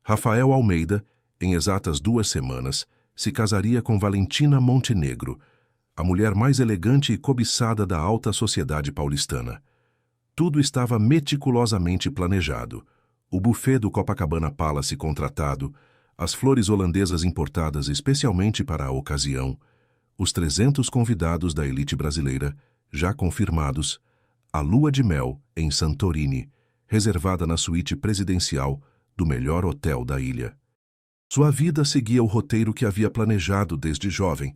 Rafael Almeida, em exatas 2 semanas, se casaria com Valentina Montenegro, a mulher mais elegante e cobiçada da alta sociedade paulistana. Tudo estava meticulosamente planejado. O buffet do Copacabana Palace contratado, as flores holandesas importadas especialmente para a ocasião, os 300 convidados da elite brasileira, já confirmados, a lua de mel em Santorini, reservada na suíte presidencial do melhor hotel da ilha. Sua vida seguia o roteiro que havia planejado desde jovem,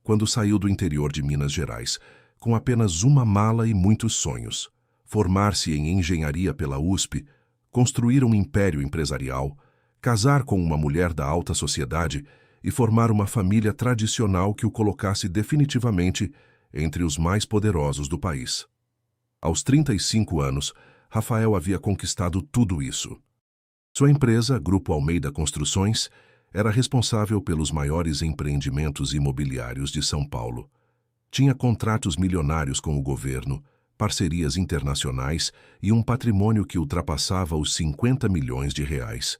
quando saiu do interior de Minas Gerais, com apenas uma mala e muitos sonhos: formar-se em engenharia pela USP, construir um império empresarial, casar com uma mulher da alta sociedade e formar uma família tradicional que o colocasse definitivamente entre os mais poderosos do país. Aos 35 anos, Rafael havia conquistado tudo isso. Sua empresa, Grupo Almeida Construções, era responsável pelos maiores empreendimentos imobiliários de São Paulo. Tinha contratos milionários com o governo, parcerias internacionais e um patrimônio que ultrapassava os 50 milhões de reais.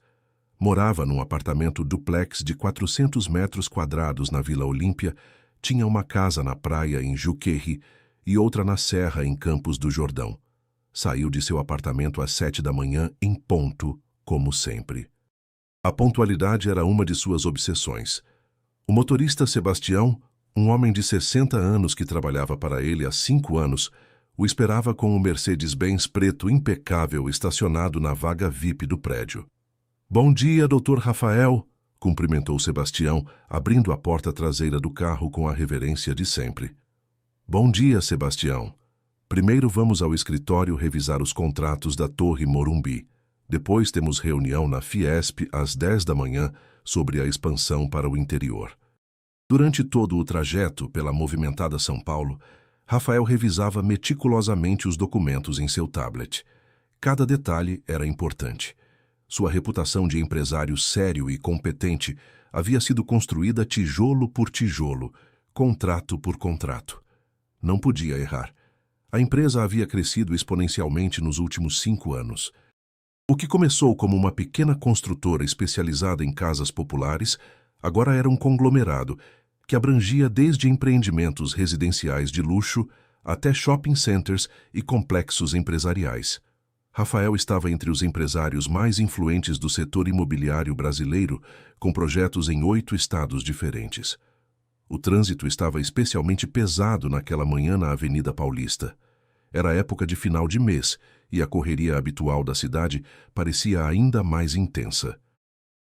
Morava num apartamento duplex de 400 metros quadrados na Vila Olímpia, tinha uma casa na praia em Juqueí e outra na Serra em Campos do Jordão. Saiu de seu apartamento às 7 da manhã em ponto, como sempre. A pontualidade era uma de suas obsessões. O motorista Sebastião, um homem de 60 anos que trabalhava para ele há 5 anos, o esperava com um Mercedes-Benz preto impecável estacionado na vaga VIP do prédio. "Bom dia, Dr. Rafael", cumprimentou Sebastião, abrindo a porta traseira do carro com a reverência de sempre. "Bom dia, Sebastião. Primeiro vamos ao escritório revisar os contratos da Torre Morumbi. Depois temos reunião na Fiesp às 10 da manhã sobre a expansão para o interior." Durante todo o trajeto pela movimentada São Paulo, Rafael revisava meticulosamente os documentos em seu tablet. Cada detalhe era importante. Sua reputação de empresário sério e competente havia sido construída tijolo por tijolo, contrato por contrato. Não podia errar. A empresa havia crescido exponencialmente nos últimos 5 anos. O que começou como uma pequena construtora especializada em casas populares, agora era um conglomerado que abrangia desde empreendimentos residenciais de luxo até shopping centers e complexos empresariais. Rafael estava entre os empresários mais influentes do setor imobiliário brasileiro, com projetos em 8 estados diferentes. O trânsito estava especialmente pesado naquela manhã na Avenida Paulista. Era época de final de mês e a correria habitual da cidade parecia ainda mais intensa.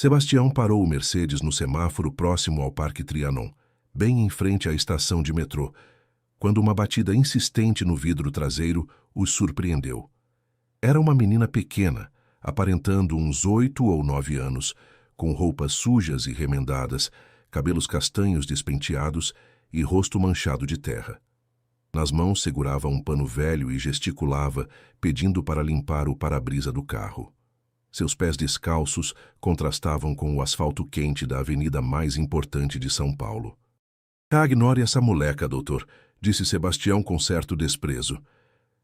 Sebastião parou o Mercedes no semáforo próximo ao Parque Trianon, bem em frente à estação de metrô, quando uma batida insistente no vidro traseiro os surpreendeu. Era uma menina pequena, aparentando uns 8 ou 9 anos, com roupas sujas e remendadas, cabelos castanhos despenteados e rosto manchado de terra. Nas mãos segurava um pano velho e gesticulava, pedindo para limpar o para-brisa do carro. Seus pés descalços contrastavam com o asfalto quente da avenida mais importante de São Paulo. "Ignore essa moleca, doutor", disse Sebastião com certo desprezo.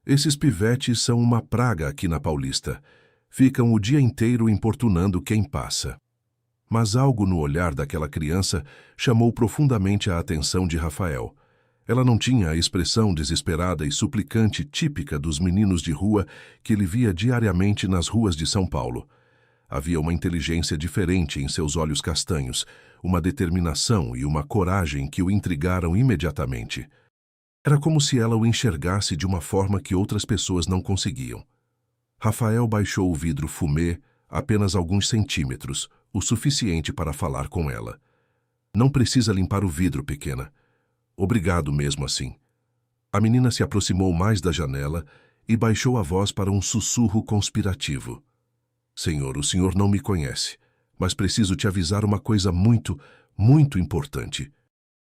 "Esses pivetes são uma praga aqui na Paulista. Ficam o dia inteiro importunando quem passa." Mas algo no olhar daquela criança chamou profundamente a atenção de Rafael. Ela não tinha a expressão desesperada e suplicante típica dos meninos de rua que ele via diariamente nas ruas de São Paulo. Havia uma inteligência diferente em seus olhos castanhos, uma determinação e uma coragem que o intrigaram imediatamente. Era como se ela o enxergasse de uma forma que outras pessoas não conseguiam. Rafael baixou o vidro fumê apenas alguns centímetros, o suficiente para falar com ela. "Não precisa limpar o vidro, pequena. Obrigado mesmo assim." A menina se aproximou mais da janela e baixou a voz para um sussurro conspirativo. "Senhor, o senhor não me conhece, mas preciso te avisar uma coisa muito, muito importante."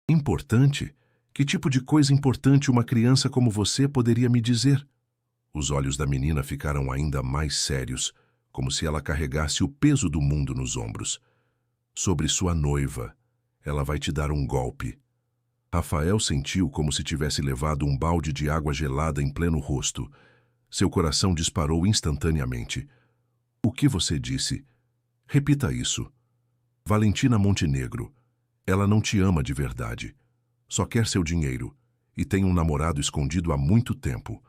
"Importante? Que tipo de coisa importante uma criança como você poderia me dizer?" Os olhos da menina ficaram ainda mais sérios, como se ela carregasse o peso do mundo nos ombros. "Sobre sua noiva. Ela vai te dar um golpe." Rafael sentiu como se tivesse levado um balde de água gelada em pleno rosto. Seu coração disparou instantaneamente. "O que você disse?" Repita isso. Valentina Montenegro. Ela não te ama de verdade. Só quer seu dinheiro. E tem um namorado escondido há muito tempo.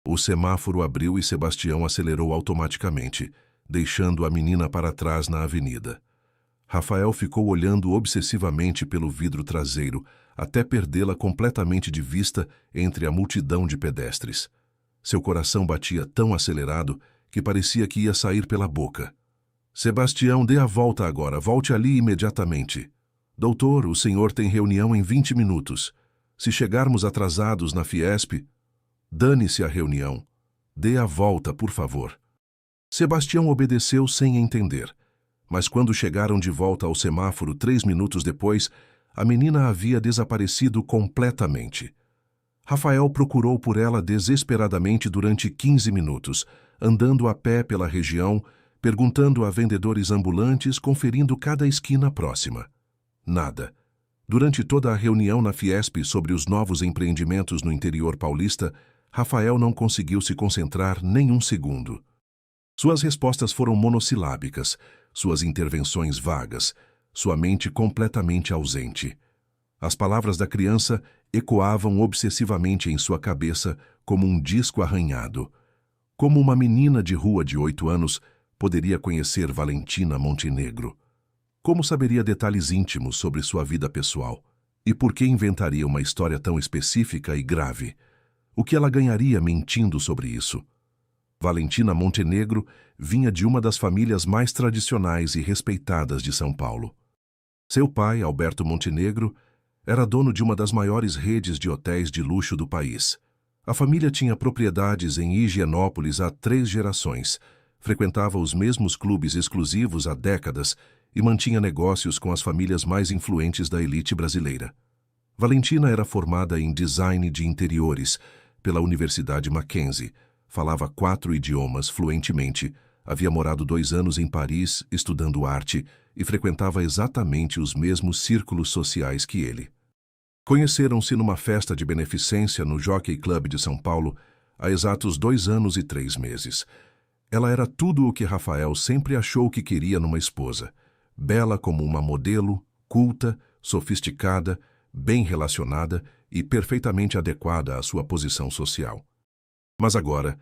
O semáforo abriu e Sebastião acelerou automaticamente, deixando a menina para trás na avenida. Rafael ficou olhando obsessivamente pelo vidro traseiro, até perdê-la completamente de vista entre a multidão de pedestres. Seu coração batia tão acelerado que parecia que ia sair pela boca. Sebastião, dê a volta agora, volte ali imediatamente. Doutor, o senhor tem reunião em 20 minutos. Se chegarmos atrasados na Fiesp, dane-se a reunião. Dê a volta, por favor. Sebastião obedeceu sem entender. Mas quando chegaram de volta ao semáforo 3 minutos depois, a menina havia desaparecido completamente. Rafael procurou por ela desesperadamente durante 15 minutos, andando a pé pela região, perguntando a vendedores ambulantes, conferindo cada esquina próxima. Nada. Durante toda a reunião na Fiesp sobre os novos empreendimentos no interior paulista, Rafael não conseguiu se concentrar nem um segundo. Suas respostas foram monossilábicas, suas intervenções vagas, sua mente completamente ausente. As palavras da criança ecoavam obsessivamente em sua cabeça como um disco arranhado. Como uma menina de rua de 8 anos poderia conhecer Valentina Montenegro? Como saberia detalhes íntimos sobre sua vida pessoal? E por que inventaria uma história tão específica e grave? O que ela ganharia mentindo sobre isso? Valentina Montenegro vinha de uma das famílias mais tradicionais e respeitadas de São Paulo. Seu pai, Alberto Montenegro, era dono de uma das maiores redes de hotéis de luxo do país. A família tinha propriedades em Higienópolis há 3 gerações, frequentava os mesmos clubes exclusivos há décadas e mantinha negócios com as famílias mais influentes da elite brasileira. Valentina era formada em design de interiores pela Universidade Mackenzie, falava 4 idiomas fluentemente, havia morado 2 anos em Paris estudando arte e frequentava exatamente os mesmos círculos sociais que ele. Conheceram-se numa festa de beneficência no Jockey Club de São Paulo há exatos 2 anos e 3 meses. Ela era tudo o que Rafael sempre achou que queria numa esposa. Bela como uma modelo, culta, sofisticada, bem relacionada e perfeitamente adequada à sua posição social. Mas agora,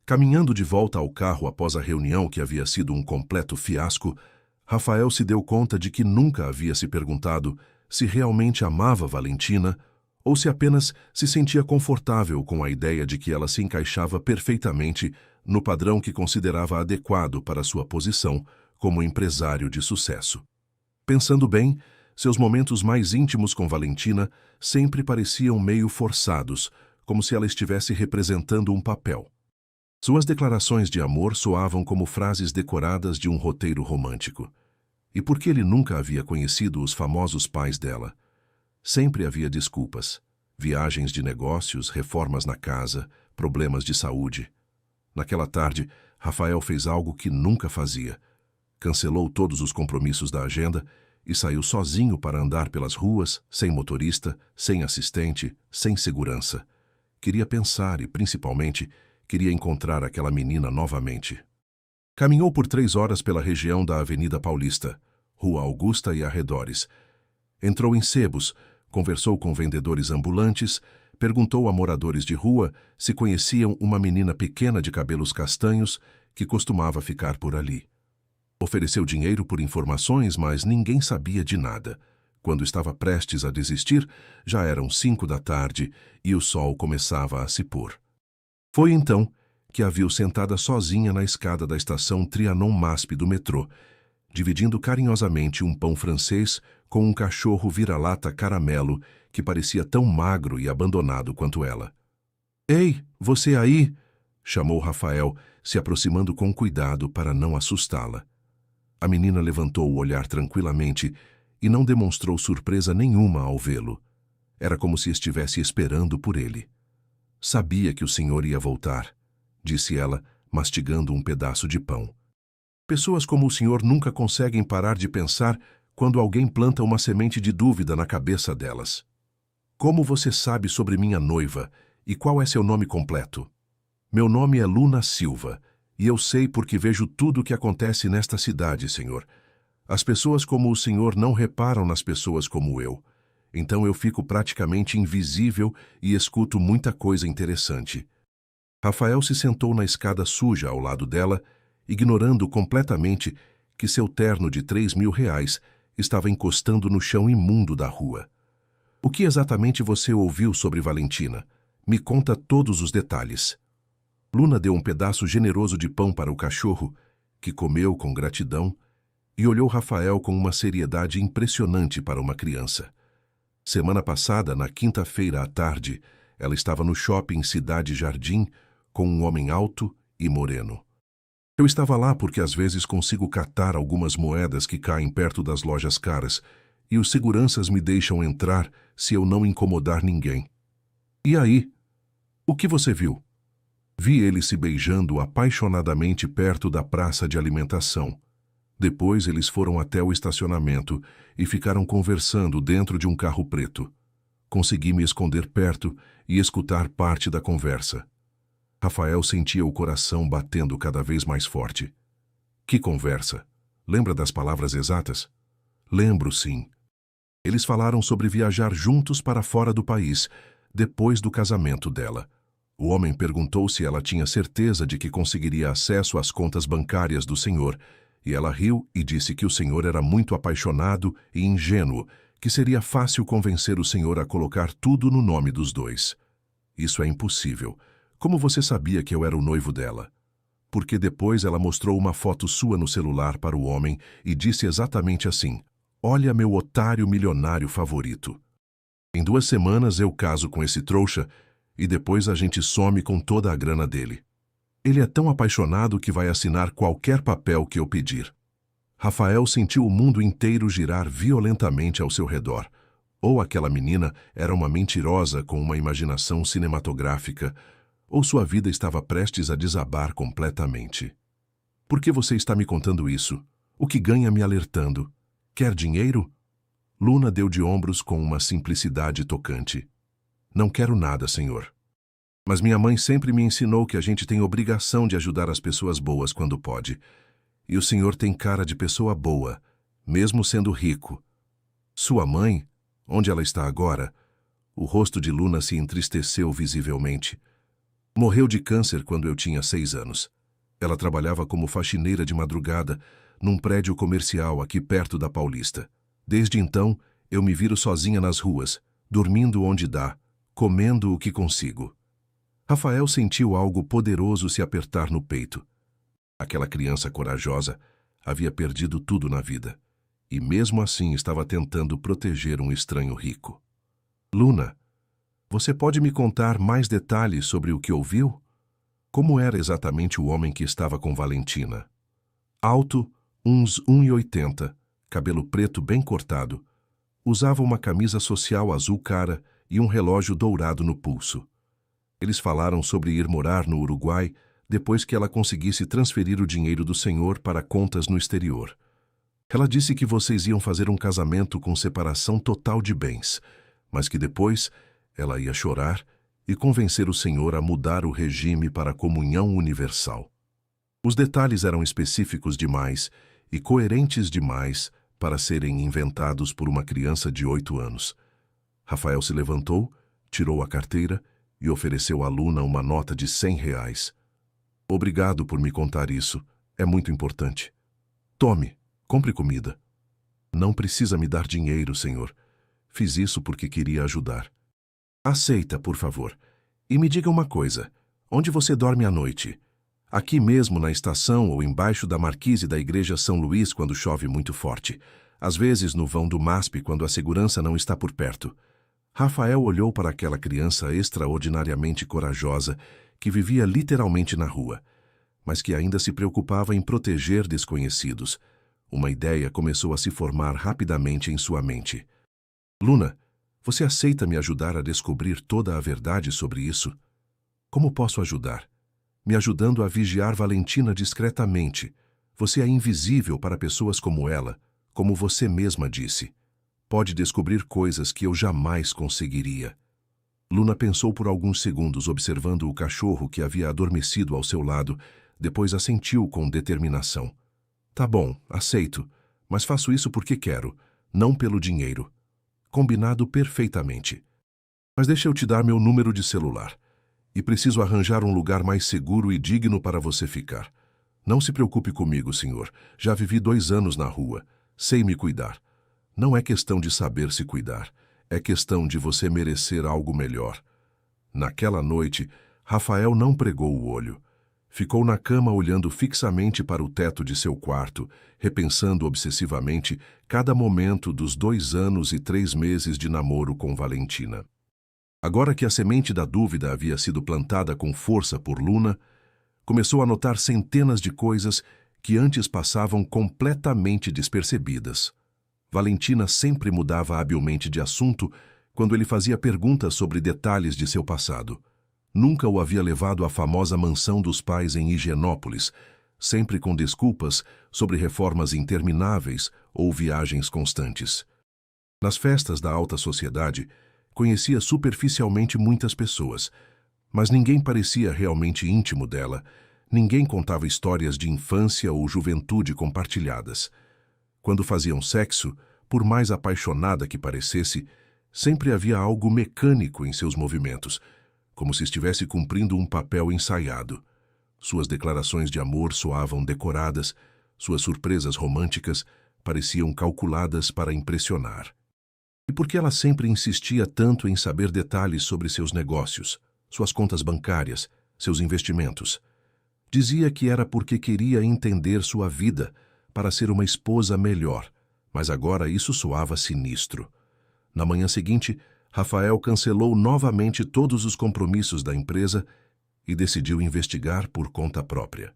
caminhando de volta ao carro após a reunião que havia sido um completo fiasco, Rafael se deu conta de que nunca havia se perguntado se realmente amava Valentina ou se apenas se sentia confortável com a ideia de que ela se encaixava perfeitamente no padrão que considerava adequado para sua posição como empresário de sucesso. Pensando bem, seus momentos mais íntimos com Valentina sempre pareciam meio forçados, como se ela estivesse representando um papel. Suas declarações de amor soavam como frases decoradas de um roteiro romântico. E por que ele nunca havia conhecido os famosos pais dela? Sempre havia desculpas. Viagens de negócios, reformas na casa, problemas de saúde. Naquela tarde, Rafael fez algo que nunca fazia. Cancelou todos os compromissos da agenda e saiu sozinho para andar pelas ruas, sem motorista, sem assistente, sem segurança. Queria pensar e, principalmente, queria encontrar aquela menina novamente. Caminhou por 3 horas pela região da Avenida Paulista, Rua Augusta e arredores. Entrou em sebos, conversou com vendedores ambulantes, perguntou a moradores de rua se conheciam uma menina pequena de cabelos castanhos que costumava ficar por ali. Ofereceu dinheiro por informações, mas ninguém sabia de nada. Quando estava prestes a desistir, já eram 5 da tarde e o sol começava a se pôr. Foi então que a viu sentada sozinha na escada da estação Trianon-Masp do metrô, dividindo carinhosamente um pão francês com um cachorro vira-lata caramelo que parecia tão magro e abandonado quanto ela. "Ei, você aí!" chamou Rafael, se aproximando com cuidado para não assustá-la. A menina levantou o olhar tranquilamente e não demonstrou surpresa nenhuma ao vê-lo. Era como se estivesse esperando por ele. "Sabia que o senhor ia voltar", disse ela, mastigando um pedaço de pão. "Pessoas como o senhor nunca conseguem parar de pensar quando alguém planta uma semente de dúvida na cabeça delas. Como você sabe sobre minha noiva e qual é seu nome completo?" "Meu nome é Luna Silva E eu sei porque vejo tudo o que acontece nesta cidade, Senhor. As pessoas como o Senhor não reparam nas pessoas como eu. Então eu fico praticamente invisível e escuto muita coisa interessante. Rafael se sentou na escada suja ao lado dela, ignorando completamente que seu terno de R$ 3.000 estava encostando no chão imundo da rua. O que exatamente você ouviu sobre Valentina? Me conta todos os detalhes. Luna deu um pedaço generoso de pão para o cachorro, que comeu com gratidão, e olhou Rafael com uma seriedade impressionante para uma criança. Semana passada, na quinta-feira à tarde, ela estava no shopping Cidade Jardim com um homem alto e moreno. Eu estava lá porque às vezes consigo catar algumas moedas que caem perto das lojas caras e os seguranças me deixam entrar se eu não incomodar ninguém. E aí? O que você viu? Vi eles se beijando apaixonadamente perto da praça de alimentação. Depois eles foram até o estacionamento e ficaram conversando dentro de um carro preto. Consegui me esconder perto e escutar parte da conversa. Rafael sentia o coração batendo cada vez mais forte. Que conversa? Lembra das palavras exatas? Lembro, sim. Eles falaram sobre viajar juntos para fora do país, depois do casamento dela. O homem perguntou se ela tinha certeza de que conseguiria acesso às contas bancárias do senhor, e ela riu e disse que o senhor era muito apaixonado e ingênuo, que seria fácil convencer o senhor a colocar tudo no nome dos dois. Isso é impossível. Como você sabia que eu era o noivo dela? Porque depois ela mostrou uma foto sua no celular para o homem e disse exatamente assim: "Olha meu otário milionário favorito. Em 2 semanas eu caso com esse trouxa e depois a gente some com toda a grana dele. Ele é tão apaixonado que vai assinar qualquer papel que eu pedir." Rafael sentiu o mundo inteiro girar violentamente ao seu redor. Ou aquela menina era uma mentirosa com uma imaginação cinematográfica, ou sua vida estava prestes a desabar completamente. Por que você está me contando isso? O que ganha me alertando? Quer dinheiro? Luna deu de ombros com uma simplicidade tocante. Não quero nada, senhor. Mas minha mãe sempre me ensinou que a gente tem obrigação de ajudar as pessoas boas quando pode. E o senhor tem cara de pessoa boa, mesmo sendo rico. Sua mãe? Onde ela está agora? O rosto de Luna se entristeceu visivelmente. Morreu de câncer quando eu tinha 6 anos. Ela trabalhava como faxineira de madrugada num prédio comercial aqui perto da Paulista. Desde então, eu me viro sozinha nas ruas, dormindo onde dá, comendo o que consigo. Rafael sentiu algo poderoso se apertar no peito. Aquela criança corajosa havia perdido tudo na vida, e mesmo assim estava tentando proteger um estranho rico. Luna, você pode me contar mais detalhes sobre o que ouviu? Como era exatamente o homem que estava com Valentina? Alto, uns 1,80, cabelo preto bem cortado. Usava uma camisa social azul cara e um relógio dourado no pulso. Eles falaram sobre ir morar no Uruguai depois que ela conseguisse transferir o dinheiro do senhor para contas no exterior. Ela disse que vocês iam fazer um casamento com separação total de bens, mas que depois ela ia chorar e convencer o senhor a mudar o regime para a comunhão universal. Os detalhes eram específicos demais e coerentes demais para serem inventados por uma criança de 8 anos. Rafael se levantou, tirou a carteira e ofereceu à Luna uma nota de R$ 100. Obrigado por me contar isso. É muito importante. Tome, compre comida. Não precisa me dar dinheiro, senhor. Fiz isso porque queria ajudar. Aceita, por favor. E me diga uma coisa. Onde você dorme à noite? Aqui mesmo na estação ou embaixo da marquise da igreja São Luís quando chove muito forte. Às vezes no vão do MASP quando a segurança não está por perto. Rafael olhou para aquela criança extraordinariamente corajosa que vivia literalmente na rua, mas que ainda se preocupava em proteger desconhecidos. Uma ideia começou a se formar rapidamente em sua mente. Luna, você aceita me ajudar a descobrir toda a verdade sobre isso? Como posso ajudar? Me ajudando a vigiar Valentina discretamente. Você é invisível para pessoas como ela, como você mesma disse. Pode descobrir coisas que eu jamais conseguiria. Luna pensou por alguns segundos observando o cachorro que havia adormecido ao seu lado, Depois assentiu com determinação. Tá bom, aceito, mas faço isso porque quero, não pelo dinheiro. Combinado perfeitamente. Mas deixa eu te dar meu número de celular. E preciso arranjar um lugar mais seguro e digno para você ficar. Não se preocupe comigo, senhor. Já vivi 2 anos na rua. Sei me cuidar. Não é questão de saber se cuidar. É questão de você merecer algo melhor. Naquela noite, Rafael não pregou o olho. Ficou na cama olhando fixamente para o teto de seu quarto, repensando obsessivamente cada momento dos 2 anos e 3 meses de namoro com Valentina. Agora que a semente da dúvida havia sido plantada com força por Luna, começou a notar centenas de coisas que antes passavam completamente despercebidas. Valentina sempre mudava habilmente de assunto quando ele fazia perguntas sobre detalhes de seu passado. Nunca o havia levado à famosa mansão dos pais em Higienópolis, sempre com desculpas sobre reformas intermináveis ou viagens constantes. Nas festas da alta sociedade, conhecia superficialmente muitas pessoas, mas ninguém parecia realmente íntimo dela, ninguém contava histórias de infância ou juventude compartilhadas. Quando faziam sexo, por mais apaixonada que parecesse, sempre havia algo mecânico em seus movimentos, como se estivesse cumprindo um papel ensaiado. Suas declarações de amor soavam decoradas, suas surpresas românticas pareciam calculadas para impressionar. E por que ela sempre insistia tanto em saber detalhes sobre seus negócios, suas contas bancárias, seus investimentos? Dizia que era porque queria entender sua vida, para ser uma esposa melhor, mas agora isso soava sinistro. Na manhã seguinte, Rafael cancelou novamente todos os compromissos da empresa e decidiu investigar por conta própria.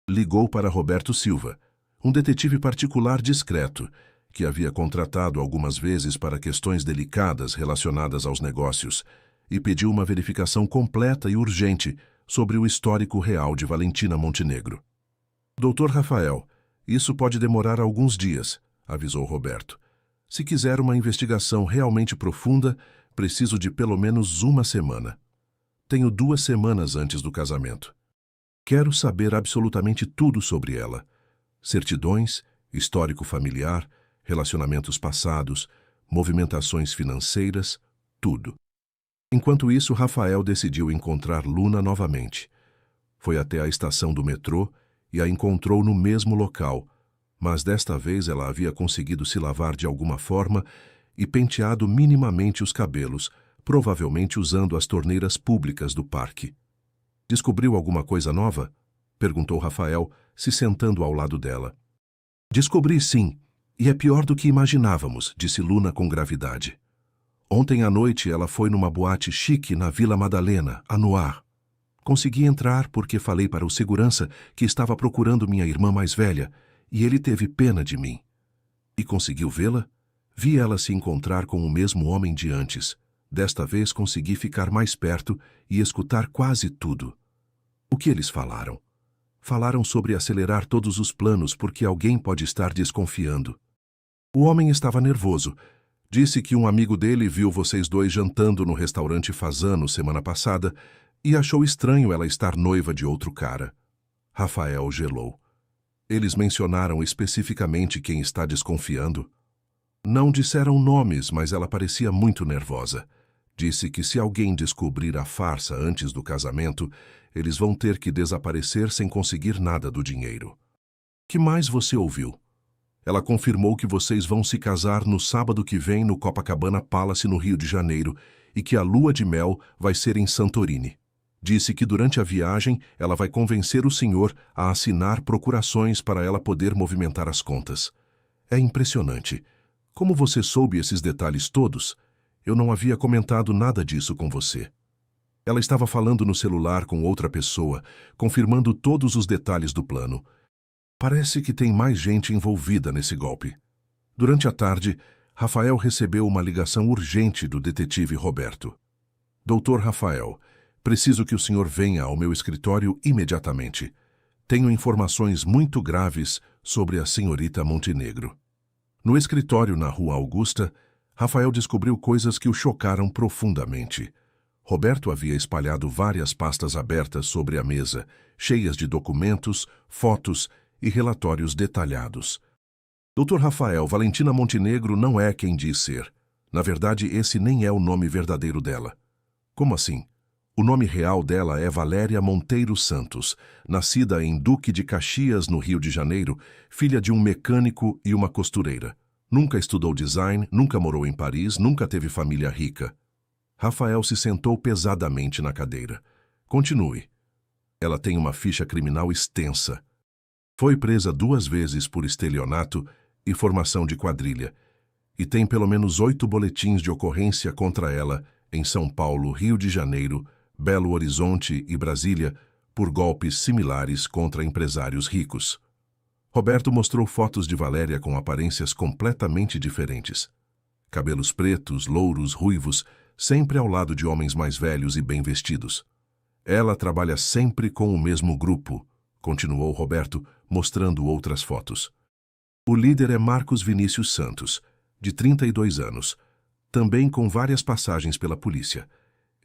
Ligou para Roberto Silva, um detetive particular discreto, que havia contratado algumas vezes para questões delicadas relacionadas aos negócios, e pediu uma verificação completa e urgente sobre o histórico real de Valentina Montenegro. Doutor Rafael, isso pode demorar alguns dias, avisou Roberto. Se quiser uma investigação realmente profunda, preciso de pelo menos 1 semana. Tenho 2 semanas antes do casamento. Quero saber absolutamente tudo sobre ela. Certidões, histórico familiar, relacionamentos passados, movimentações financeiras, tudo. Enquanto isso, Rafael decidiu encontrar Luna novamente. Foi até a estação do metrô e a encontrou no mesmo local, mas desta vez ela havia conseguido se lavar de alguma forma e penteado minimamente os cabelos, provavelmente usando as torneiras públicas do parque. Descobriu alguma coisa nova? Perguntou Rafael, se sentando ao lado dela. Descobri sim, e é pior do que imaginávamos, disse Luna com gravidade. Ontem à noite ela foi numa boate chique na Vila Madalena, a Noir. Consegui entrar porque falei para o segurança que estava procurando minha irmã mais velha, e ele teve pena de mim. E conseguiu vê-la? Vi ela se encontrar com o mesmo homem de antes. Desta vez consegui ficar mais perto e escutar quase tudo. O que eles falaram? Falaram sobre acelerar todos os planos porque alguém pode estar desconfiando. O homem estava nervoso. Disse que um amigo dele viu vocês dois jantando no restaurante Fasano semana passada e achou estranho ela estar noiva de outro cara. Rafael gelou. Eles mencionaram especificamente quem está desconfiando? Não disseram nomes, mas ela parecia muito nervosa. Disse que se alguém descobrir a farsa antes do casamento, eles vão ter que desaparecer sem conseguir nada do dinheiro. Que mais você ouviu? Ela confirmou que vocês vão se casar no sábado que vem no Copacabana Palace, no Rio de Janeiro, e que a lua de mel vai ser em Santorini. Disse que durante a viagem ela vai convencer o senhor a assinar procurações para ela poder movimentar as contas. É impressionante. Como você soube esses detalhes todos? Eu não havia comentado nada disso com você. Ela estava falando no celular com outra pessoa, confirmando todos os detalhes do plano. Parece que tem mais gente envolvida nesse golpe. Durante a tarde, Rafael recebeu uma ligação urgente do detetive Roberto. Doutor Rafael, preciso que o senhor venha ao meu escritório imediatamente. Tenho informações muito graves sobre a senhorita Montenegro. No escritório na Rua Augusta, Rafael descobriu coisas que o chocaram profundamente. Roberto havia espalhado várias pastas abertas sobre a mesa, cheias de documentos, fotos e relatórios detalhados. Dr. Rafael, Valentina Montenegro não é quem diz ser. Na verdade, esse nem é o nome verdadeiro dela. Como assim? O nome real dela é Valéria Monteiro Santos, nascida em Duque de Caxias, no Rio de Janeiro, filha de um mecânico e uma costureira. Nunca estudou design, nunca morou em Paris, nunca teve família rica. Rafael se sentou pesadamente na cadeira. Continue. Ela tem uma ficha criminal extensa. Foi presa 2 vezes por estelionato e formação de quadrilha, e tem pelo menos 8 boletins de ocorrência contra ela em São Paulo, Rio de Janeiro, Belo Horizonte e Brasília por golpes similares contra empresários ricos. Roberto mostrou fotos de Valéria com aparências completamente diferentes. Cabelos pretos, louros, ruivos, sempre ao lado de homens mais velhos e bem vestidos. Ela trabalha sempre com o mesmo grupo, continuou Roberto, mostrando outras fotos. O líder é Marcos Vinícius Santos, de 32 anos, também com várias passagens pela polícia.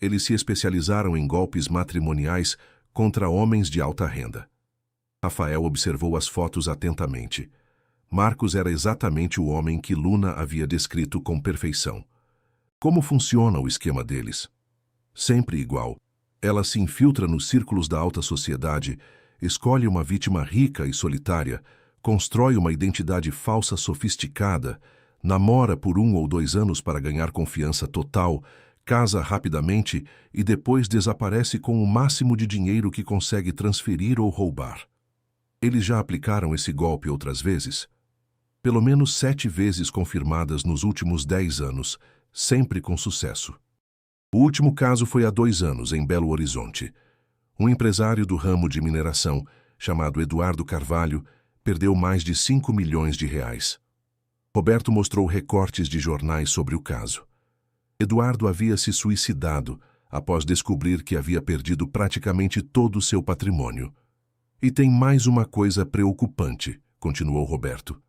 Eles se especializaram em golpes matrimoniais contra homens de alta renda. Rafael observou as fotos atentamente. Marcos era exatamente o homem que Luna havia descrito com perfeição. Como funciona o esquema deles? Sempre igual. Ela se infiltra nos círculos da alta sociedade, escolhe uma vítima rica e solitária, constrói uma identidade falsa sofisticada, namora por 1 ou 2 anos para ganhar confiança total, casa rapidamente e depois desaparece com o máximo de dinheiro que consegue transferir ou roubar. Eles já aplicaram esse golpe outras vezes? Pelo menos 7 vezes confirmadas nos últimos 10 anos, sempre com sucesso. O último caso foi há 2 anos, em Belo Horizonte. Um empresário do ramo de mineração, chamado Eduardo Carvalho, perdeu mais de 5 milhões de reais. Roberto mostrou recortes de jornais sobre o caso. Eduardo havia se suicidado após descobrir que havia perdido praticamente todo o seu patrimônio. E tem mais uma coisa preocupante, continuou Roberto.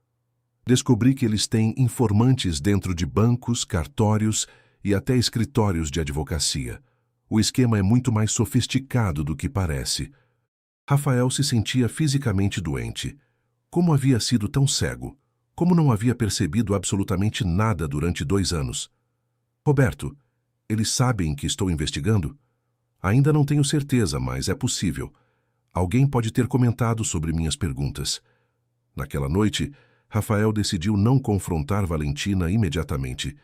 Descobri que eles têm informantes dentro de bancos, cartórios e até escritórios de advocacia. O esquema é muito mais sofisticado do que parece. Rafael se sentia fisicamente doente. Como havia sido tão cego? Como não havia percebido absolutamente nada durante 2 anos? Roberto, eles sabem que estou investigando? Ainda não tenho certeza, mas é possível. Alguém pode ter comentado sobre minhas perguntas. Naquela noite, Rafael decidiu não confrontar Valentina imediatamente.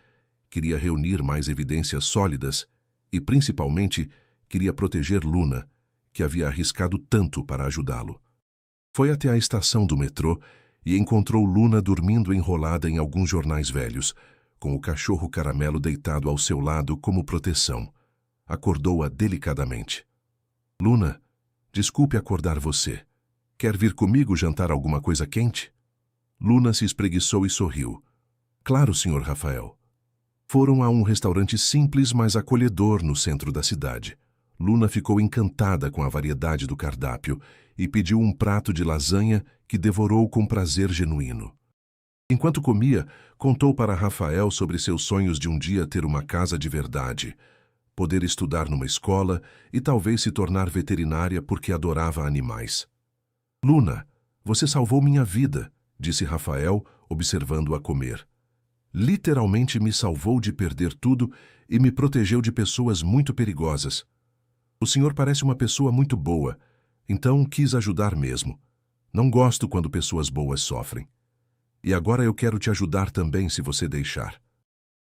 Queria reunir mais evidências sólidas e, principalmente, queria proteger Luna, que havia arriscado tanto para ajudá-lo. Foi até a estação do metrô e encontrou Luna dormindo enrolada em alguns jornais velhos, com o cachorro caramelo deitado ao seu lado como proteção. Acordou-a delicadamente. Luna, desculpe acordar você. Quer vir comigo jantar alguma coisa quente? Luna se espreguiçou e sorriu. Claro, Sr. Rafael. Foram a um restaurante simples, mas acolhedor no centro da cidade. Luna ficou encantada com a variedade do cardápio e pediu um prato de lasanha que devorou com prazer genuíno. Enquanto comia, contou para Rafael sobre seus sonhos de um dia ter uma casa de verdade, poder estudar numa escola e talvez se tornar veterinária porque adorava animais. Luna, você salvou minha vida, disse Rafael, observando-a comer. Literalmente me salvou de perder tudo e me protegeu de pessoas muito perigosas. O senhor parece uma pessoa muito boa, então quis ajudar mesmo. Não gosto quando pessoas boas sofrem. E agora eu quero te ajudar também se você deixar.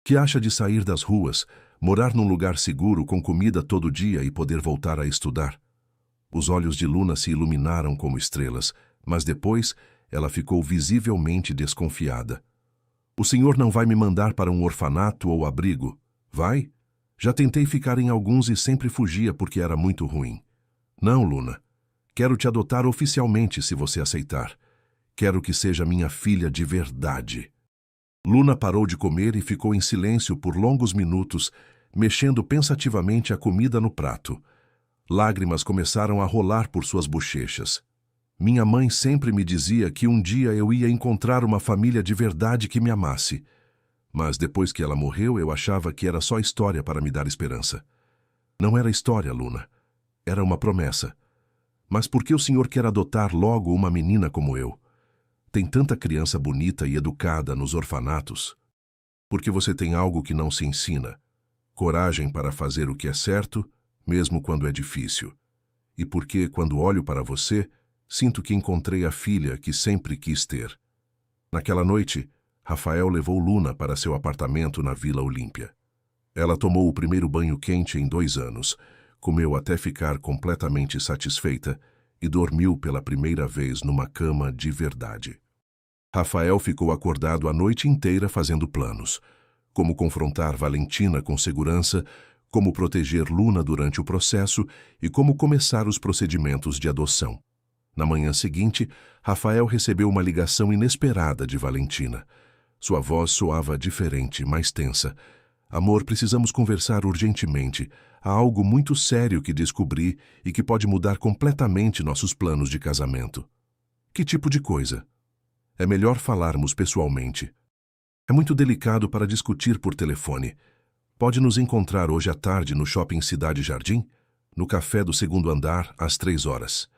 Que acha de sair das ruas, morar num lugar seguro com comida todo dia e poder voltar a estudar? Os olhos de Luna se iluminaram como estrelas, mas depois ela ficou visivelmente desconfiada. O senhor não vai me mandar para um orfanato ou abrigo, vai? Já tentei ficar em alguns e sempre fugia porque era muito ruim. Não, Luna. Quero te adotar oficialmente se você aceitar. Quero que seja minha filha de verdade. Luna parou de comer e ficou em silêncio por longos minutos, mexendo pensativamente a comida no prato. Lágrimas começaram a rolar por suas bochechas. Minha mãe sempre me dizia que um dia eu ia encontrar uma família de verdade que me amasse. Mas depois que ela morreu, eu achava que era só história para me dar esperança. Não era história, Luna. Era uma promessa. Mas por que o senhor quer adotar logo uma menina como eu? Tem tanta criança bonita e educada nos orfanatos. Porque você tem algo que não se ensina. Coragem para fazer o que é certo, mesmo quando é difícil. E porque, quando olho para você, sinto que encontrei a filha que sempre quis ter. Naquela noite, Rafael levou Luna para seu apartamento na Vila Olímpia. Ela tomou o primeiro banho quente em 2 anos, comeu até ficar completamente satisfeita e dormiu pela primeira vez numa cama de verdade. Rafael ficou acordado a noite inteira fazendo planos. Como confrontar Valentina com segurança, como proteger Luna durante o processo e como começar os procedimentos de adoção. Na manhã seguinte, Rafael recebeu uma ligação inesperada de Valentina. Sua voz soava diferente, mais tensa. Amor, precisamos conversar urgentemente. Há algo muito sério que descobri e que pode mudar completamente nossos planos de casamento. Que tipo de coisa? É melhor falarmos pessoalmente. É muito delicado para discutir por telefone. Pode nos encontrar hoje à tarde no Shopping Cidade Jardim? No café do 2º andar, às 3 horas.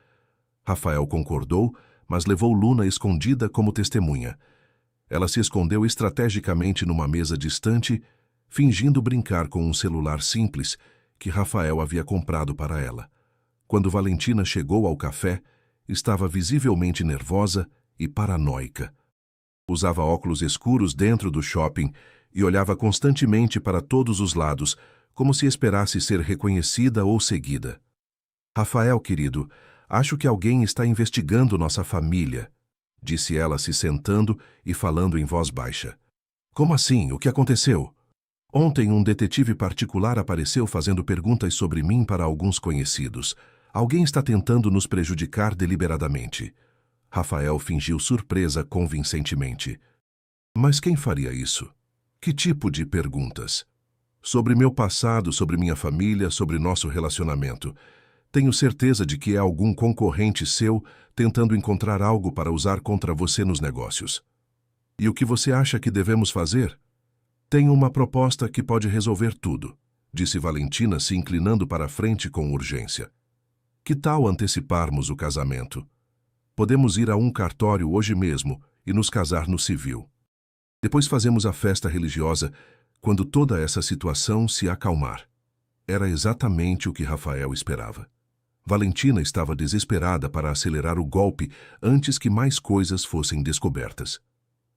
Rafael concordou, mas levou Luna escondida como testemunha. Ela se escondeu estrategicamente numa mesa distante, fingindo brincar com um celular simples que Rafael havia comprado para ela. Quando Valentina chegou ao café, estava visivelmente nervosa e paranoica. Usava óculos escuros dentro do shopping e olhava constantemente para todos os lados, como se esperasse ser reconhecida ou seguida. Rafael, querido, acho que alguém está investigando nossa família, disse ela se sentando e falando em voz baixa. Como assim? O que aconteceu? Ontem um detetive particular apareceu fazendo perguntas sobre mim para alguns conhecidos. Alguém está tentando nos prejudicar deliberadamente. Rafael fingiu surpresa convincentemente. Mas quem faria isso? Que tipo de perguntas? Sobre meu passado, sobre minha família, sobre nosso relacionamento. Tenho certeza de que é algum concorrente seu tentando encontrar algo para usar contra você nos negócios. E o que você acha que devemos fazer? Tenho uma proposta que pode resolver tudo, disse Valentina se inclinando para a frente com urgência. Que tal anteciparmos o casamento? Podemos ir a um cartório hoje mesmo e nos casar no civil. Depois fazemos a festa religiosa quando toda essa situação se acalmar. Era exatamente o que Rafael esperava. Valentina estava desesperada para acelerar o golpe antes que mais coisas fossem descobertas.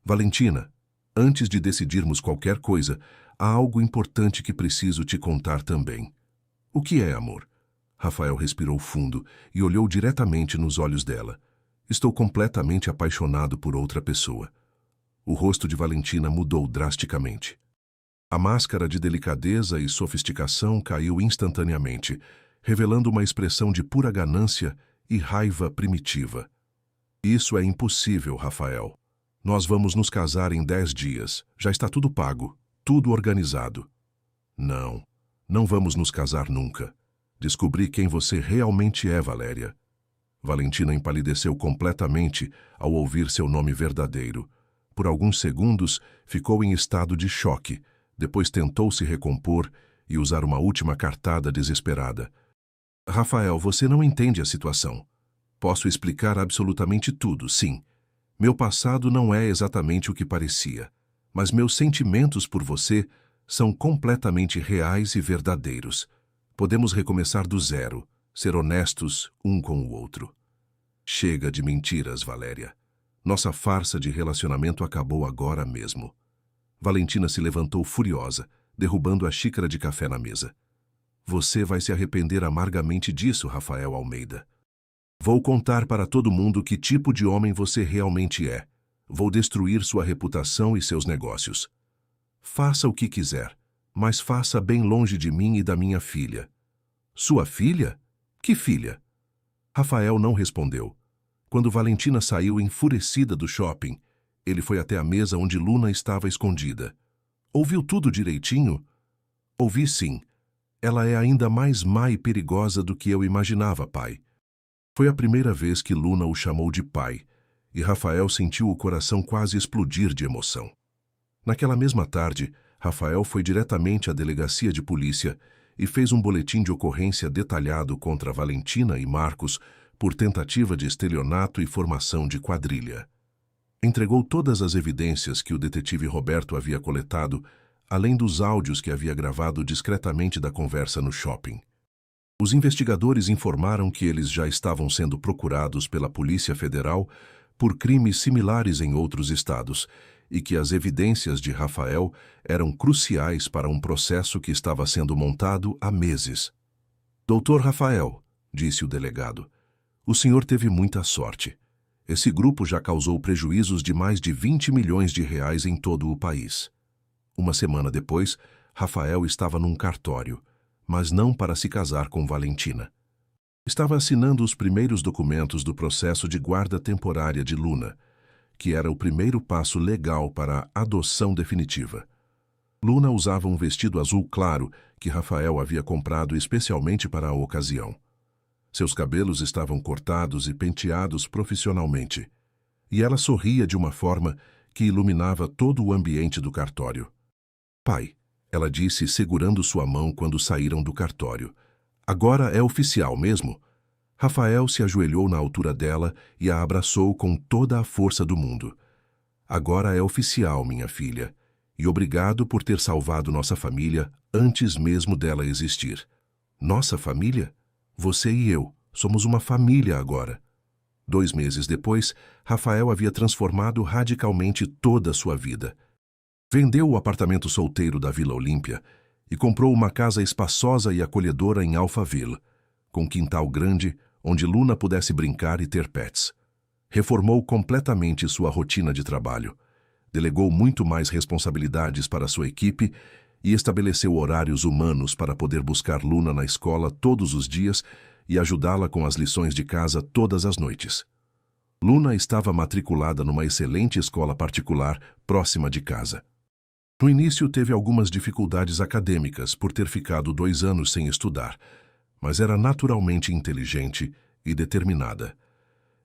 Valentina, antes de decidirmos qualquer coisa, há algo importante que preciso te contar também. O que é, amor? Rafael respirou fundo e olhou diretamente nos olhos dela. Estou completamente apaixonado por outra pessoa. O rosto de Valentina mudou drasticamente. A máscara de delicadeza e sofisticação caiu instantaneamente, revelando uma expressão de pura ganância e raiva primitiva. Isso é impossível, Rafael. Nós vamos nos casar em 10 dias. Já está tudo pago, tudo organizado. Não, não vamos nos casar nunca. Descobri quem você realmente é, Valéria. Valentina empalideceu completamente ao ouvir seu nome verdadeiro. Por alguns segundos, ficou em estado de choque. Depois tentou se recompor e usar uma última cartada desesperada. Rafael, você não entende a situação. Posso explicar absolutamente tudo, sim. Meu passado não é exatamente o que parecia, mas meus sentimentos por você são completamente reais e verdadeiros. Podemos recomeçar do zero, ser honestos um com o outro. Chega de mentiras, Valéria. Nossa farsa de relacionamento acabou agora mesmo. Valentina se levantou furiosa, derrubando a xícara de café na mesa. Você vai se arrepender amargamente disso, Rafael Almeida. Vou contar para todo mundo que tipo de homem você realmente é. Vou destruir sua reputação e seus negócios. Faça o que quiser, mas faça bem longe de mim e da minha filha. Sua filha? Que filha? Rafael não respondeu. Quando Valentina saiu enfurecida do shopping, ele foi até a mesa onde Luna estava escondida. Ouviu tudo direitinho? Ouvi sim. Ela é ainda mais má e perigosa do que eu imaginava, pai. Foi a primeira vez que Luna o chamou de pai, e Rafael sentiu o coração quase explodir de emoção. Naquela mesma tarde, Rafael foi diretamente à delegacia de polícia e fez um boletim de ocorrência detalhado contra Valentina e Marcos por tentativa de estelionato e formação de quadrilha. Entregou todas as evidências que o detetive Roberto havia coletado, além dos áudios que havia gravado discretamente da conversa no shopping. Os investigadores informaram que eles já estavam sendo procurados pela Polícia Federal por crimes similares em outros estados e que as evidências de Rafael eram cruciais para um processo que estava sendo montado há meses. Doutor Rafael, disse o delegado, o senhor teve muita sorte. Esse grupo já causou prejuízos de mais de 20 milhões de reais em todo o país. Uma semana depois, Rafael estava num cartório, mas não para se casar com Valentina. Estava assinando os primeiros documentos do processo de guarda temporária de Luna, que era o primeiro passo legal para a adoção definitiva. Luna usava um vestido azul claro que Rafael havia comprado especialmente para a ocasião. Seus cabelos estavam cortados e penteados profissionalmente, e ela sorria de uma forma que iluminava todo o ambiente do cartório. Pai, ela disse segurando sua mão quando saíram do cartório. Agora é oficial mesmo? Rafael se ajoelhou na altura dela e a abraçou com toda a força do mundo. Agora é oficial, minha filha, e obrigado por ter salvado nossa família antes mesmo dela existir. Nossa família? Você e eu, somos uma família agora. 2 meses depois, Rafael havia transformado radicalmente toda a sua vida. Vendeu o apartamento solteiro da Vila Olímpia e comprou uma casa espaçosa e acolhedora em Alphaville, com quintal grande onde Luna pudesse brincar e ter pets. Reformou completamente sua rotina de trabalho, delegou muito mais responsabilidades para sua equipe e estabeleceu horários humanos para poder buscar Luna na escola todos os dias e ajudá-la com as lições de casa todas as noites. Luna estava matriculada numa excelente escola particular próxima de casa. No início teve algumas dificuldades acadêmicas por ter ficado 2 anos sem estudar, mas era naturalmente inteligente e determinada.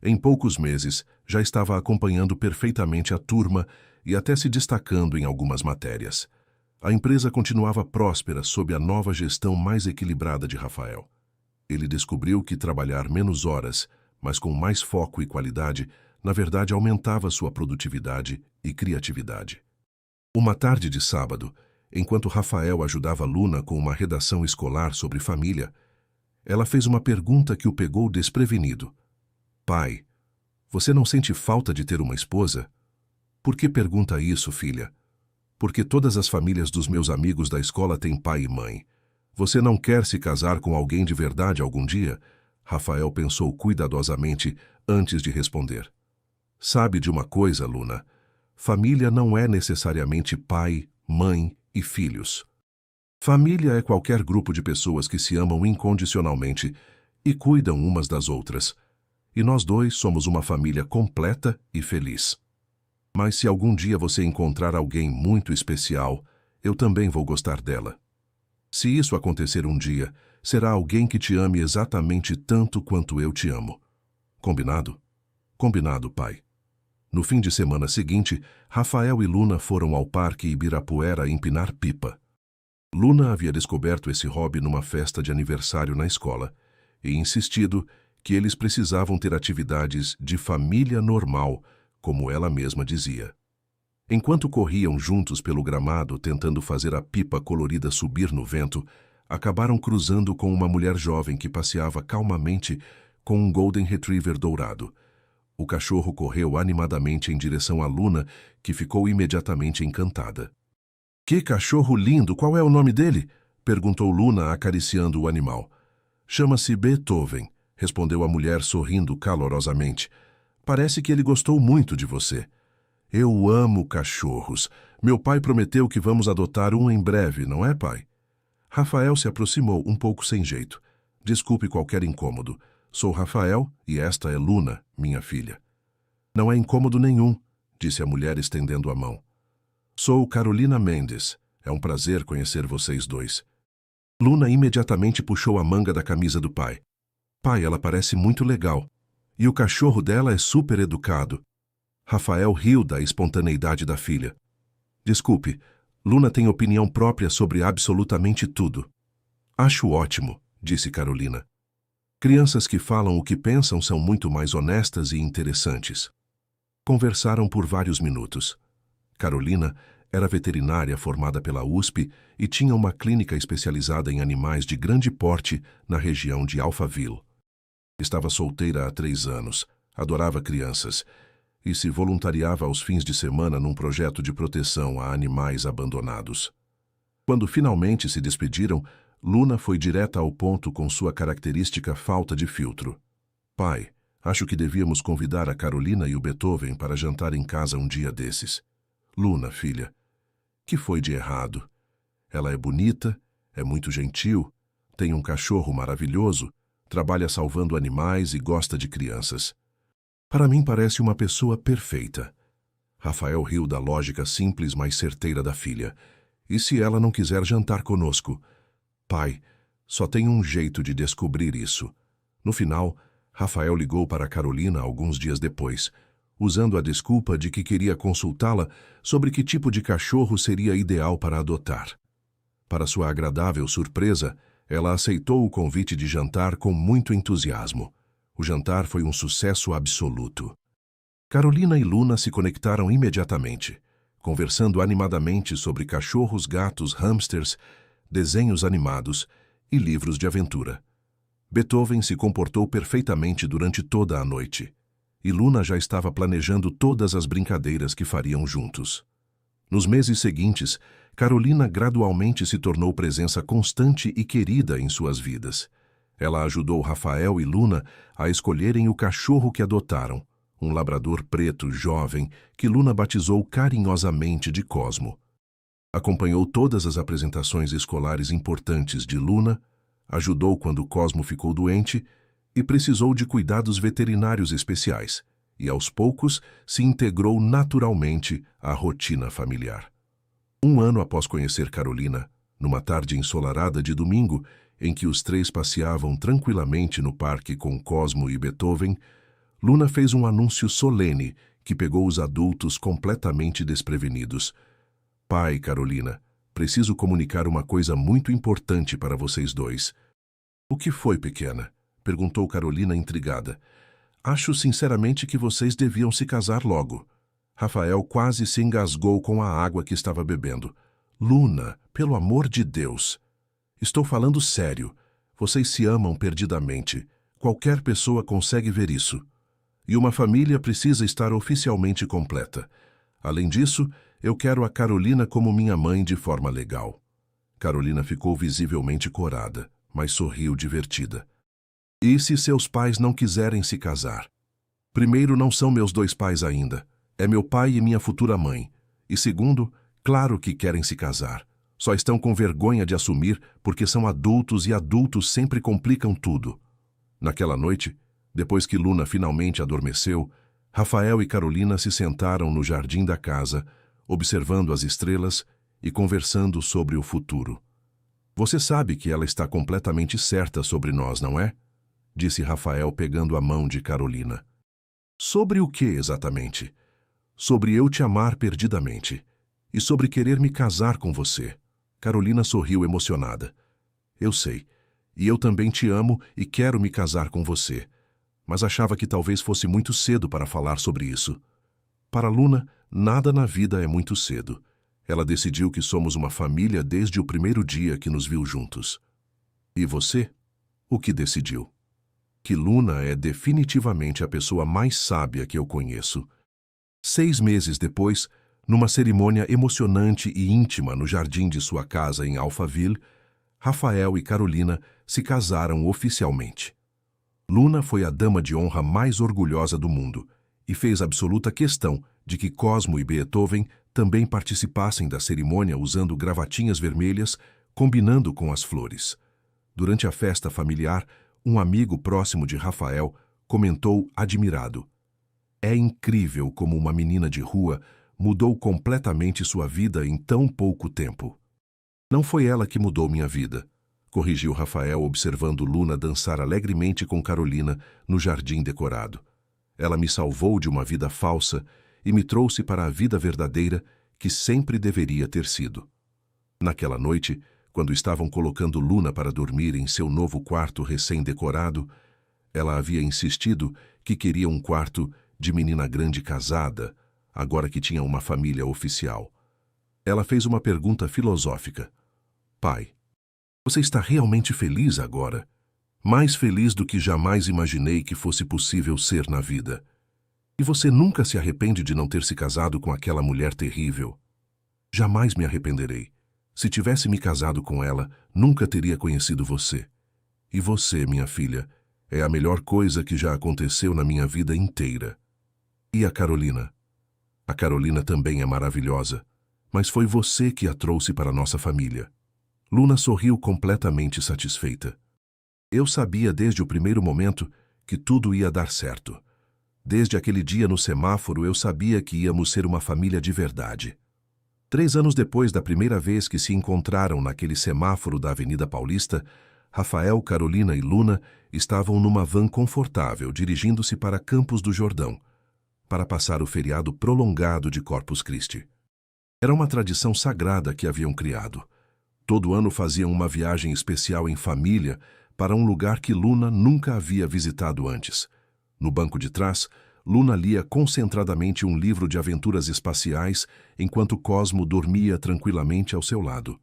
Em poucos meses, já estava acompanhando perfeitamente a turma e até se destacando em algumas matérias. A empresa continuava próspera sob a nova gestão mais equilibrada de Rafael. Ele descobriu que trabalhar menos horas, mas com mais foco e qualidade, na verdade aumentava sua produtividade e criatividade. Uma tarde de sábado, enquanto Rafael ajudava Luna com uma redação escolar sobre família, ela fez uma pergunta que o pegou desprevenido. Pai, você não sente falta de ter uma esposa? Por que pergunta isso, filha? Porque todas as famílias dos meus amigos da escola têm pai e mãe. Você não quer se casar com alguém de verdade algum dia? Rafael pensou cuidadosamente antes de responder. Sabe de uma coisa, Luna? Família não é necessariamente pai, mãe e filhos. Família é qualquer grupo de pessoas que se amam incondicionalmente e cuidam umas das outras. E nós dois somos uma família completa e feliz. Mas se algum dia você encontrar alguém muito especial, eu também vou gostar dela. Se isso acontecer um dia, será alguém que te ame exatamente tanto quanto eu te amo. Combinado? Combinado, pai. No fim de semana seguinte, Rafael e Luna foram ao Parque Ibirapuera empinar pipa. Luna havia descoberto esse hobby numa festa de aniversário na escola e insistido que eles precisavam ter atividades de família normal, como ela mesma dizia. Enquanto corriam juntos pelo gramado tentando fazer a pipa colorida subir no vento, acabaram cruzando com uma mulher jovem que passeava calmamente com um Golden Retriever dourado. O cachorro correu animadamente em direção a Luna, que ficou imediatamente encantada. Que cachorro lindo! Qual é o nome dele? Perguntou Luna, acariciando o animal. Chama-se Beethoven, respondeu a mulher sorrindo calorosamente. Parece que ele gostou muito de você. Eu amo cachorros. Meu pai prometeu que vamos adotar um em breve, não é, pai? Rafael se aproximou, um pouco sem jeito. Desculpe qualquer incômodo. Sou Rafael e esta é Luna, minha filha. Não é incômodo nenhum, disse a mulher estendendo a mão. Sou Carolina Mendes. É um prazer conhecer vocês dois. Luna imediatamente puxou a manga da camisa do pai. Pai, ela parece muito legal. E o cachorro dela é super educado. Rafael riu da espontaneidade da filha. Desculpe, Luna tem opinião própria sobre absolutamente tudo. Acho ótimo, disse Carolina. Crianças que falam o que pensam são muito mais honestas e interessantes. Conversaram por vários minutos. Carolina era veterinária formada pela USP e tinha uma clínica especializada em animais de grande porte na região de Alphaville. Estava solteira há 3 anos, adorava crianças e se voluntariava aos fins de semana num projeto de proteção a animais abandonados. Quando finalmente se despediram, Luna foi direta ao ponto com sua característica falta de filtro. Pai, acho que devíamos convidar a Carolina e o Beethoven para jantar em casa um dia desses. Luna, filha, que foi de errado? Ela é bonita, é muito gentil, tem um cachorro maravilhoso, trabalha salvando animais e gosta de crianças. Para mim parece uma pessoa perfeita. Rafael riu da lógica simples, mas certeira da filha. E se ela não quiser jantar conosco? Pai, só tem um jeito de descobrir isso. No final, Rafael ligou para Carolina alguns dias depois, usando a desculpa de que queria consultá-la sobre que tipo de cachorro seria ideal para adotar. Para sua agradável surpresa, ela aceitou o convite de jantar com muito entusiasmo. O jantar foi um sucesso absoluto. Carolina e Luna se conectaram imediatamente, conversando animadamente sobre cachorros, gatos, hamsters, desenhos animados e livros de aventura. Beethoven se comportou perfeitamente durante toda a noite, e Luna já estava planejando todas as brincadeiras que fariam juntos. Nos meses seguintes, Carolina gradualmente se tornou presença constante e querida em suas vidas. Ela ajudou Rafael e Luna a escolherem o cachorro que adotaram, um labrador preto jovem que Luna batizou carinhosamente de Cosmo. Acompanhou todas as apresentações escolares importantes de Luna, ajudou quando Cosmo ficou doente e precisou de cuidados veterinários especiais, e aos poucos se integrou naturalmente à rotina familiar. 1 ano após conhecer Carolina, numa tarde ensolarada de domingo, em que os 3 passeavam tranquilamente no parque com Cosmo e Beethoven, Luna fez um anúncio solene que pegou os adultos completamente desprevenidos. Pai, Carolina, preciso comunicar uma coisa muito importante para vocês dois. O que foi, pequena? Perguntou Carolina intrigada. Acho sinceramente que vocês deviam se casar logo. Rafael quase se engasgou com a água que estava bebendo. Luna, pelo amor de Deus. Estou falando sério. Vocês se amam perdidamente. Qualquer pessoa consegue ver isso. E uma família precisa estar oficialmente completa. Além disso, eu quero a Carolina como minha mãe de forma legal. Carolina ficou visivelmente corada, mas sorriu divertida. E se seus pais não quiserem se casar? Primeiro, não são meus 2 pais ainda. É meu pai e minha futura mãe. E segundo, claro que querem se casar. Só estão com vergonha de assumir porque são adultos e adultos sempre complicam tudo. Naquela noite, depois que Luna finalmente adormeceu, Rafael e Carolina se sentaram no jardim da casa, observando as estrelas e conversando sobre o futuro. Você sabe que ela está completamente certa sobre nós, não é? Disse Rafael pegando a mão de Carolina. Sobre o que exatamente? Sobre eu te amar perdidamente. E sobre querer me casar com você. Carolina sorriu emocionada. Eu sei. E eu também te amo e quero me casar com você. Mas achava que talvez fosse muito cedo para falar sobre isso. Para Luna, nada na vida é muito cedo. Ela decidiu que somos uma família desde o primeiro dia que nos viu juntos. E você? O que decidiu? Que Luna é definitivamente a pessoa mais sábia que eu conheço. 6 meses depois, numa cerimônia emocionante e íntima no jardim de sua casa em Alphaville, Rafael e Carolina se casaram oficialmente. Luna foi a dama de honra mais orgulhosa do mundo e fez absoluta questão de que Cosmo e Beethoven também participassem da cerimônia usando gravatinhas vermelhas, combinando com as flores. Durante a festa familiar, um amigo próximo de Rafael comentou admirado: "É incrível como uma menina de rua mudou completamente sua vida em tão pouco tempo." "Não foi ela que mudou minha vida", corrigiu Rafael observando Luna dançar alegremente com Carolina no jardim decorado. "Ela me salvou de uma vida falsa e me trouxe para a vida verdadeira que sempre deveria ter sido." Naquela noite, Quando estavam colocando Luna para dormir em seu novo quarto recém-decorado, ela havia insistido que queria um quarto de menina grande casada, agora que tinha uma família oficial. Ela fez uma pergunta filosófica. Pai, você está realmente feliz agora? Mais feliz do que jamais imaginei que fosse possível ser na vida. E você nunca se arrepende de não ter se casado com aquela mulher terrível? Jamais me arrependerei. Se tivesse me casado com ela, nunca teria conhecido você. E você, minha filha, é a melhor coisa que já aconteceu na minha vida inteira. E a Carolina? A Carolina também é maravilhosa, mas foi você que a trouxe para nossa família. Luna sorriu completamente satisfeita. Eu sabia desde o primeiro momento que tudo ia dar certo. Desde aquele dia no semáforo eu sabia que íamos ser uma família de verdade. 3 anos depois da primeira vez que se encontraram naquele semáforo da Avenida Paulista, Rafael, Carolina e Luna estavam numa van confortável dirigindo-se para Campos do Jordão, para passar o feriado prolongado de Corpus Christi. Era uma tradição sagrada que haviam criado. Todo ano faziam uma viagem especial em família para um lugar que Luna nunca havia visitado antes. No banco de trás, Luna lia concentradamente um livro de aventuras espaciais enquanto Cosmo dormia tranquilamente ao seu lado.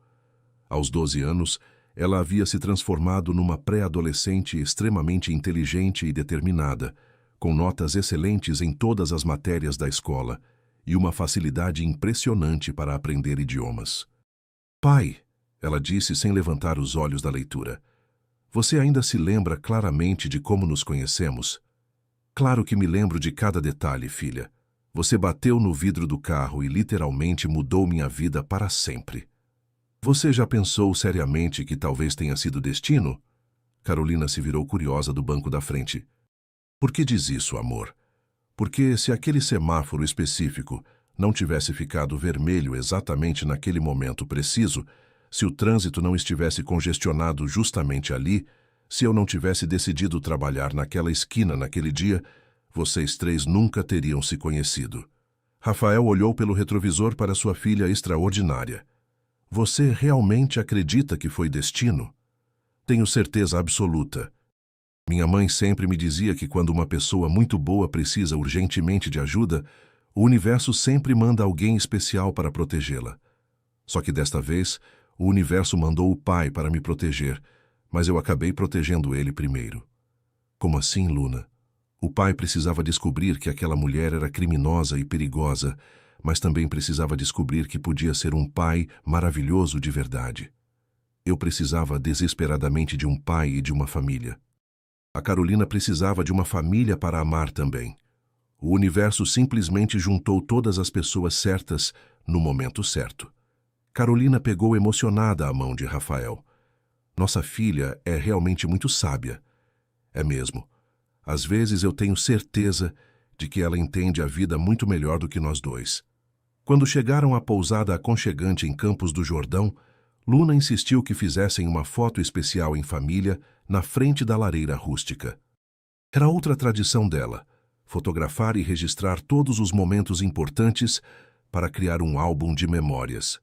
Aos 12 anos, ela havia se transformado numa pré-adolescente extremamente inteligente e determinada, com notas excelentes em todas as matérias da escola e uma facilidade impressionante para aprender idiomas. Pai, ela disse sem levantar os olhos da leitura, você ainda se lembra claramente de como nos conhecemos? Claro que me lembro de cada detalhe, filha. Você bateu no vidro do carro e literalmente mudou minha vida para sempre. Você já pensou seriamente que talvez tenha sido destino? Carolina se virou curiosa do banco da frente. Por que diz isso, amor? Porque se aquele semáforo específico não tivesse ficado vermelho exatamente naquele momento preciso, se o trânsito não estivesse congestionado justamente ali, se eu não tivesse decidido trabalhar naquela esquina naquele dia, vocês 3 nunca teriam se conhecido. Rafael olhou pelo retrovisor para sua filha extraordinária. Você realmente acredita que foi destino? Tenho certeza absoluta. Minha mãe sempre me dizia que quando uma pessoa muito boa precisa urgentemente de ajuda, o universo sempre manda alguém especial para protegê-la. Só que desta vez, o universo mandou o pai para me proteger, mas eu acabei protegendo ele primeiro. Como assim, Luna? O pai precisava descobrir que aquela mulher era criminosa e perigosa, mas também precisava descobrir que podia ser um pai maravilhoso de verdade. Eu precisava desesperadamente de um pai e de uma família. A Carolina precisava de uma família para amar também. O universo simplesmente juntou todas as pessoas certas no momento certo. Carolina pegou emocionada a mão de Rafael. Nossa filha é realmente muito sábia. É mesmo. Às vezes eu tenho certeza de que ela entende a vida muito melhor do que nós dois. Quando chegaram à pousada aconchegante em Campos do Jordão, Luna insistiu que fizessem uma foto especial em família na frente da lareira rústica. Era outra tradição dela, fotografar e registrar todos os momentos importantes para criar um álbum de memórias.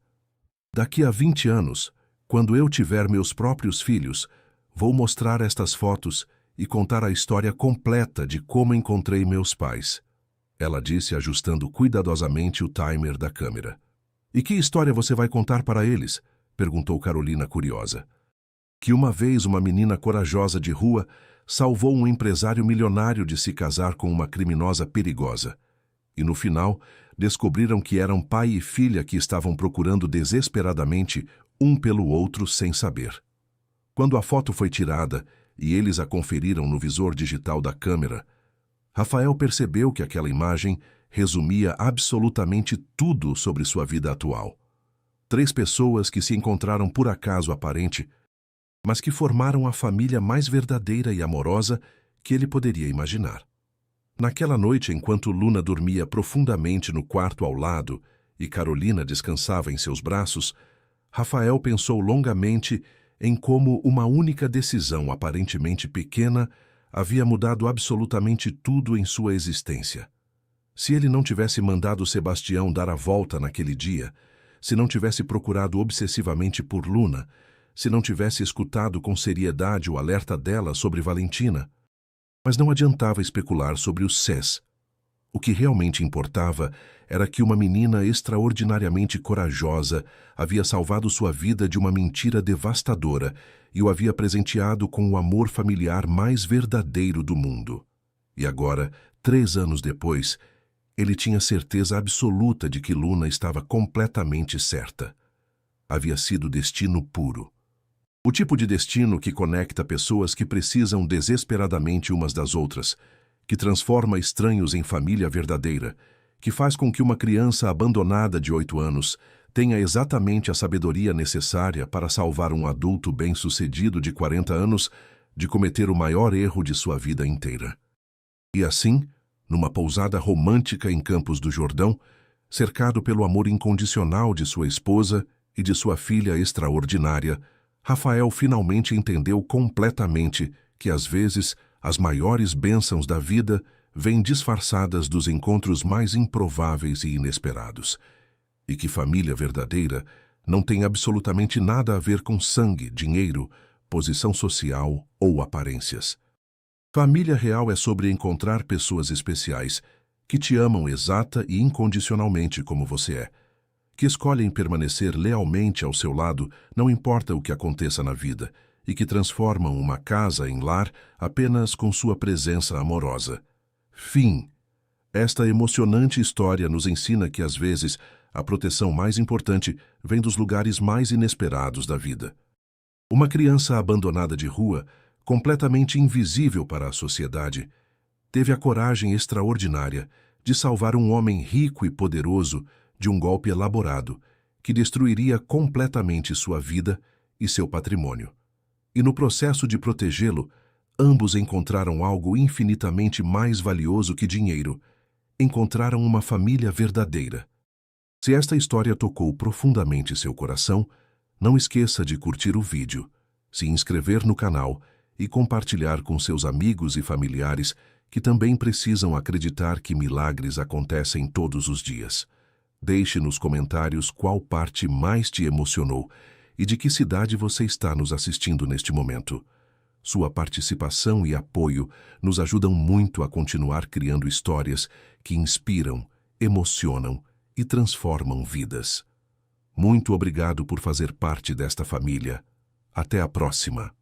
Daqui a 20 anos, quando eu tiver meus próprios filhos, vou mostrar estas fotos e contar a história completa de como encontrei meus pais. Ela disse, ajustando cuidadosamente o timer da câmera. E que história você vai contar para eles? Perguntou Carolina curiosa. Que uma vez uma menina corajosa de rua salvou um empresário milionário de se casar com uma criminosa perigosa. E no final, descobriram que eram pai e filha que estavam procurando desesperadamente um pelo outro sem saber. Quando a foto foi tirada e eles a conferiram no visor digital da câmera, Rafael percebeu que aquela imagem resumia absolutamente tudo sobre sua vida atual. 3 pessoas que se encontraram por acaso aparente, mas que formaram a família mais verdadeira e amorosa que ele poderia imaginar. Naquela noite, enquanto Luna dormia profundamente no quarto ao lado e Carolina descansava em seus braços, Rafael pensou longamente em como uma única decisão aparentemente pequena havia mudado absolutamente tudo em sua existência. Se ele não tivesse mandado Sebastião dar a volta naquele dia, se não tivesse procurado obsessivamente por Luna, se não tivesse escutado com seriedade o alerta dela sobre Valentina. Mas não adiantava especular sobre os Cs. O que realmente importava era que uma menina extraordinariamente corajosa havia salvado sua vida de uma mentira devastadora e o havia presenteado com o amor familiar mais verdadeiro do mundo. E agora, 3 anos depois, ele tinha certeza absoluta de que Luna estava completamente certa. Havia sido destino puro. O tipo de destino que conecta pessoas que precisam desesperadamente umas das outras, que transforma estranhos em família verdadeira, que faz com que uma criança abandonada de 8 anos tenha exatamente a sabedoria necessária para salvar um adulto bem-sucedido de 40 anos de cometer o maior erro de sua vida inteira. E assim, numa pousada romântica em Campos do Jordão, cercado pelo amor incondicional de sua esposa e de sua filha extraordinária, Rafael finalmente entendeu completamente que, às vezes, as maiores bênçãos da vida vêm disfarçadas dos encontros mais improváveis e inesperados, e que família verdadeira não tem absolutamente nada a ver com sangue, dinheiro, posição social ou aparências. Família real é sobre encontrar pessoas especiais que te amam exata e incondicionalmente como você é, que escolhem permanecer lealmente ao seu lado, não importa o que aconteça na vida, e que transformam uma casa em lar apenas com sua presença amorosa. Fim. Esta emocionante história nos ensina que, às vezes, a proteção mais importante vem dos lugares mais inesperados da vida. Uma criança abandonada de rua, completamente invisível para a sociedade, teve a coragem extraordinária de salvar um homem rico e poderoso de um golpe elaborado que destruiria completamente sua vida e seu patrimônio. E no processo de protegê-lo, ambos encontraram algo infinitamente mais valioso que dinheiro. Encontraram uma família verdadeira. Se esta história tocou profundamente seu coração, não esqueça de curtir o vídeo, se inscrever no canal e compartilhar com seus amigos e familiares que também precisam acreditar que milagres acontecem todos os dias. Deixe nos comentários qual parte mais te emocionou e de que cidade você está nos assistindo neste momento. Sua participação e apoio nos ajudam muito a continuar criando histórias que inspiram, emocionam e transformam vidas. Muito obrigado por fazer parte desta família. Até a próxima!